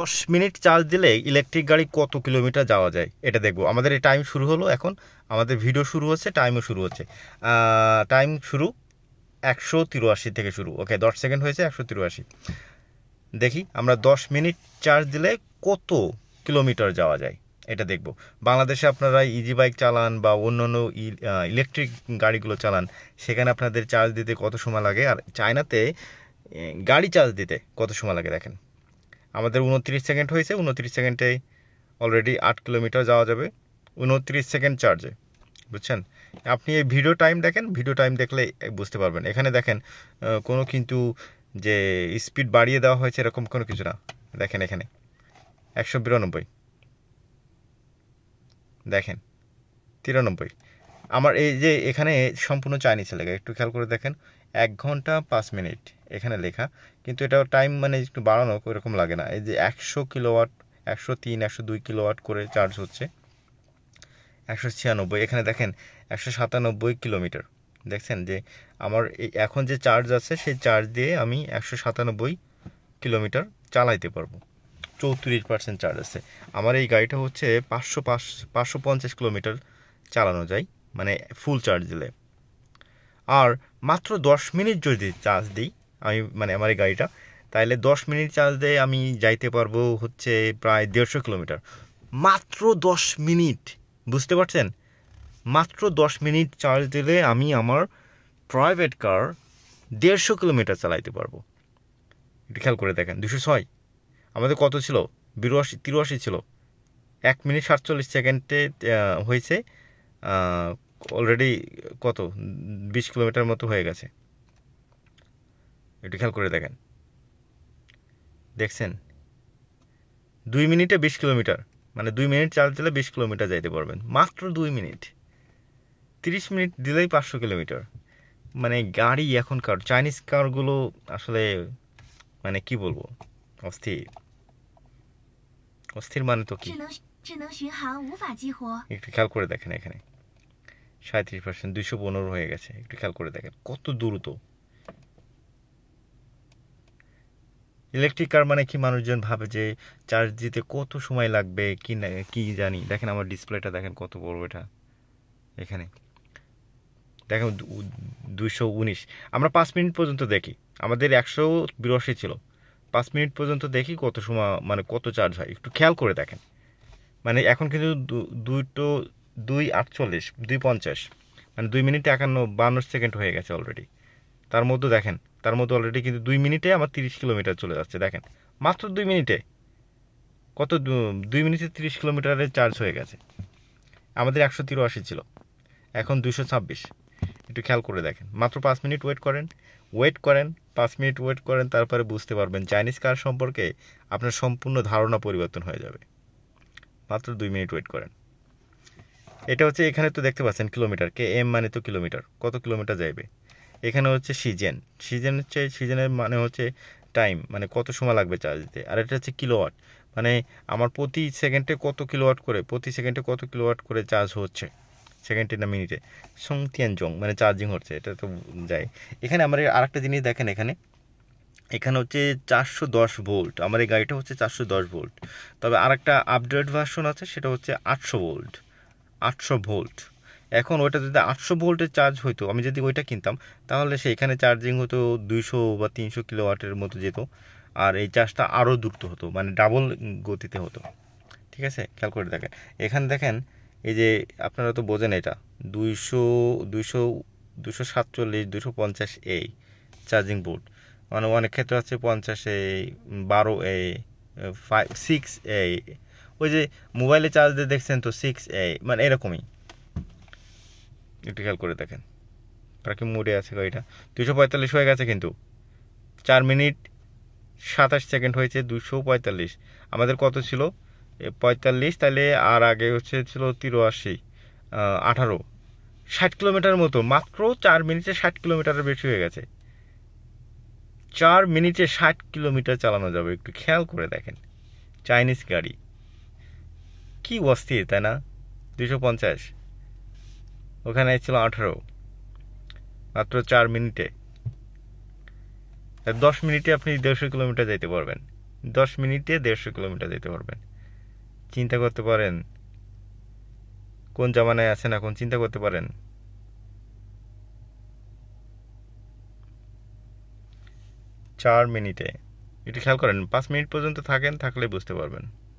10 minute charge দিলে electric গাড়ি কত কিলোমিটার যাওয়া যায় এটা দেখবো। আমাদের এই টাইম শুরু হলো, এখন আমাদের ভিডিও শুরু হচ্ছে, টাইমও শুরু হচ্ছে। টাইম শুরু 183 থেকে শুরু। ওকে, 10 সেকেন্ড হয়েছে, 183। দেখি আমরা 10 মিনিট চার্জ দিলে কত কিলোমিটার যাওয়া যায় এটা দেখব। বাংলাদেশে আপনারা ইজি বাইক চালান বা অন্য অন্য ইলেকট্রিক গাড়িগুলো চালান, সেখানে আপনাদের চার্জ দিতে কত সময় লাগে, আর চায়নাতে গাড়ি চার্জ দিতে কত সময় লাগে দেখেন। আমাদের 29 সেকেন্ড হয়েছে, 29 সেকেন্ডে অলরেডি 8 কিলোমিটার যাওয়া যাবে 29 সেকেন্ড চার্জে, বুঝছেন। আপনি এই ভিডিও টাইম দেখেন, ভিডিও টাইম দেখলে বুঝতে পারবেন। এখানে দেখেন কোনো কিন্তু যে স্পিড বাড়িয়ে দেওয়া হয়েছে এরকম কোনো কিছু না। দেখেন এখানে 192, দেখেন 93। আমার এই যে এখানে সম্পূর্ণ চাইনিজ লেখা, একটু খেয়াল করে দেখেন 1 ঘন্টা 5 মিনিট এখানে লেখা, কিন্তু এটা টাইম মানে একটু বাড়ানো এরকম লাগে না। এই যে 100 কিলোওয়াট, 103, 102 কিলোওয়াট করে চার্জ হচ্ছে। 196, এখানে দেখেন 197 কিলোমিটার। দেখছেন যে আমার এখন যে চার্জ আছে সেই চার্জ দিয়ে আমি 197 কিলোমিটার চালাইতে পারবো। 34% চার্জ আছে। আমার এই গাড়িটা হচ্ছে 550 কিলোমিটার চালানো যায় মানে ফুল চার্জ দিলে। আর মাত্র 10 মিনিট যদি চার্জ দিই আমি, মানে আমার এই গাড়িটা, তাহলে 10 মিনিট চার্জ দিয়ে আমি যাইতে পারবো হচ্ছে প্রায় 150 কিলোমিটার। মাত্র 10 মিনিট, বুঝতে পারছেন? মাত্র 10 মিনিট চার্জ দিলে আমি আমার প্রাইভেট কার 150 কিলোমিটার চালাইতে পারবো। একটু খেয়াল করে দেখেন। 206 আমাদের কত ছিল? 83 ছিল। 1 মিনিট 47 সেকেন্ডে হয়েছে অলরেডি কত 20 কিলোমিটার মতো হয়ে গেছে। একটু খেয়াল করে দেখেন, দেখছেন 2 মিনিটে 20 কিলোমিটার, মানে 2 মিনিট চার্জ দিলে 20 কিলোমিটার যাইতে পারবেন মাত্র 2 মিনিট। 30 মিনিট দিলেই 500 কিলোমিটার। মানে গাড়ি এখনকার চাইনিজ কারগুলো আসলে মানে কি বলবো, অস্থির। অস্থির মানে তো কি, একটু খেয়াল করে দেখেন এখানে 37%, 215 হয়ে গেছে। একটু খেয়াল করে দেখেন কত দ্রুত। ইলেকট্রিক কার মানে কি মানুষজন ভাবে যে চার্জ দিতে কত সময় লাগবে কি না কি জানি। দেখেন আমার ডিসপ্লেটা দেখেন কত বড় এটা। এখানে দেখেন 219। আমরা 5 মিনিট পর্যন্ত দেখি, আমাদের 182 ছিল। 5 মিনিট পর্যন্ত দেখি কত সময় মানে কত চার্জ হয়, একটু খেয়াল করে দেখেন। মানে এখন কিন্তু 248, 250, মানে 2 মিনিটে 52 সেকেন্ড হয়ে গেছে অলরেডি। তার মধ্যে দেখেন, তার মধ্যে অলরেডি কিন্তু 2 মিনিটে আমার 30 কিলোমিটার চলে যাচ্ছে। দেখেন মাত্র 2 মিনিটে কত, 2 মিনিটে 30 কিলোমিটারের চার্জ হয়ে গেছে। আমাদের 183 ছিল, এখন 226। একটু খেয়াল করে দেখেন। মাত্র 5 মিনিট ওয়েট করেন 5 মিনিট ওয়েট করেন, তারপরে বুঝতে পারবেন চাইনিজ কার সম্পর্কে আপনার সম্পূর্ণ ধারণা পরিবর্তন হয়ে যাবে। মাত্র 2 মিনিট ওয়েট করেন। এটা হচ্ছে, এখানে তো দেখতে পাচ্ছেন কিলোমিটার, কে এম মানে তো কিলোমিটার, কত কিলোমিটার যাইবে। এখানে হচ্ছে সিজনের মানে হচ্ছে টাইম, মানে কত সময় লাগবে চার্জ দিতে। আর এটা হচ্ছে কিলোওয়াট, মানে আমার প্রতি সেকেন্ডে কত কিলোওয়াট করে চার্জ হচ্ছে, সেকেন্ডে না মিনিটে। সংতিয়ানজং মানে চার্জিং হচ্ছে, এটা তো যায়। এখানে আমার আরেকটা জিনিস দেখেন, এখানে হচ্ছে 410 ভোল্ট। আমার এই গাড়িটা হচ্ছে 410 ভোল্ট। তবে আরেকটা আপডেট ভার্সন আছে, সেটা হচ্ছে 800 ভোল্ট। এখন ওইটা যদি 800 ভোল্টের চার্জ হইতো, আমি যদি ওইটা কিনতাম, তাহলে সেইখানে চার্জিং হতো 200 বা 300 কিলোওয়াটের মতো যেত। আর এই চার্জটা আরও দ্রুত হতো, মানে ডাবল গতিতে হতো। ঠিক আছে, খেয়াল করে দেখেন। এখানে দেখেন এই যে আপনারা তো বোঝেন এটা 247, 250 এই চার্জিং বোর্ড, মানে অনেক ক্ষেত্রে আছে 50 12 6 ওই যে মোবাইলে চার্জ দিয়ে দেখছেন তো 6 মানে এরকমই। একটু খেয়াল করে দেখেন পার্কিং মোডে আছে গাড়িটা। 245 হয়ে গেছে, কিন্তু 4 মিনিট 27 সেকেন্ড হয়েছে 245। আমাদের কত ছিল 45, তাহলে আর আগে হচ্ছে ছিল 83, 18, 60 কিলোমিটার মতো। মাত্র 4 মিনিটে 60 কিলোমিটারের বেশি হয়ে গেছে। 4 মিনিটে 60 কিলোমিটার চালানো যাবে, একটু খেয়াল করে দেখেন। চাইনিজ গাড়ি কি অস্থির, তাই না? 250, ওখানে ছিল 18, মাত্র 4 মিনিটে। 10 মিনিটে আপনি 150 কিলোমিটার যেতে পারবেন। 10 মিনিটে 150 কিলোমিটার যেতে পারবেন। চিন্তা করতে পারেন কোন জামানায় আছেন এখন, চিন্তা করতে পারেন। 4 মিনিটে, একটু খেয়াল করেন, 5 মিনিট পর্যন্ত থাকলে বুঝতে পারবেন।